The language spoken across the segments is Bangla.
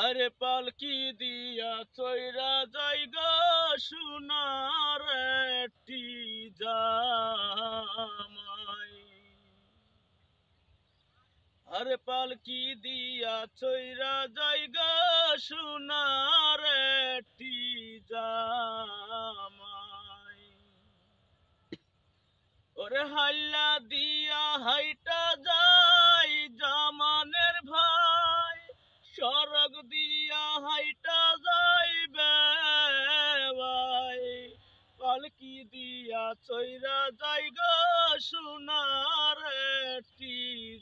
আরে পালকি দিয়া চৈরা জায়গা সোনার একটি জামাই। আরে পালকি দিয়া চৈরা জায়গা সোনার একটি জামাই। ওরে হাল্লা দিয়া হাইটা যাই জামানের ভাই, সড়ক দিয়া হাইটা যাই বেওয়াই। পালকি দিয়া চৈরা জায়গা সোনার একটি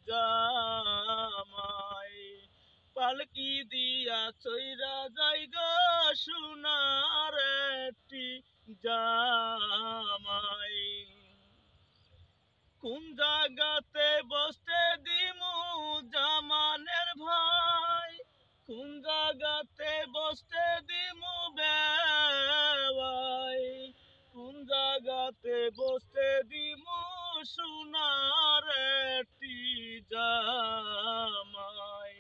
জামাই। পালকি দিয়া চৈরা জায়গা সোনার একটি জামাই। কোন জায়গাতে বসতে দিমু জামানের ভাই, কোন জায়গাতে বসতে দিমু বেওয়াই। কোন জায়গাতে বসতে দিমু সোনার একটি জামাই।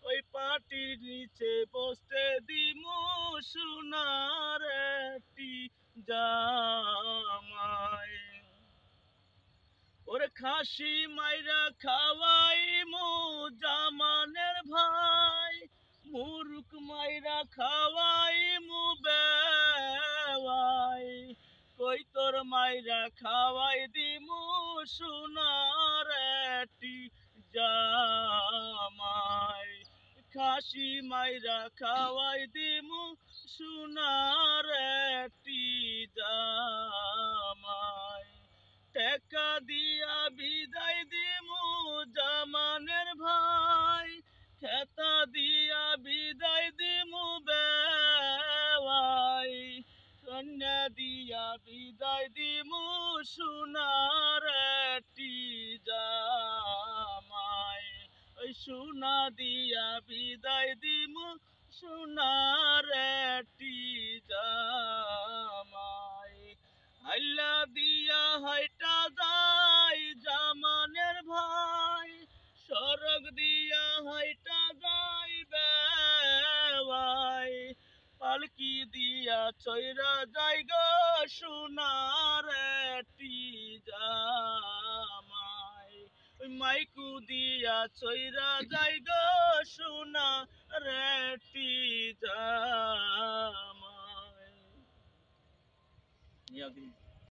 ওই পাটির নিচে বসতে দিমু সোনার একটি জামাই। ওরে খাসি মাইরা খাওয়াই মু জামানের ভাই, মুরুক মাইরা খাওয়াই মু বেওয়াই। কই তোর মাইরা খাওয়াই দিমু সোনার একটি জামাই। খাসি মাইরা খাওয়াই দিমু সোনার একটি জামাই। টেকা দিয়া বিদায় দিমু জামানের ভাই, খেতা দিয়া বিদায় দিমু বেওয়াই। কন্যা দিয়া বিদায় দিমু সোনার একটি জামাই। ওই সোনা দিয়া বিদায় দিমু সোনার একটি জামাই। হাল্লা দিয়া হাইটা যাই জামানের ভাই, সড়ক দিয়া হাইটা যাই বেওয়াই। পালকি দিয়া চৈরা জায়গা সোনার একটি জামাই। ওই মাইকু দিয়া চৈরা জায়গা সোনার একটি জামাই।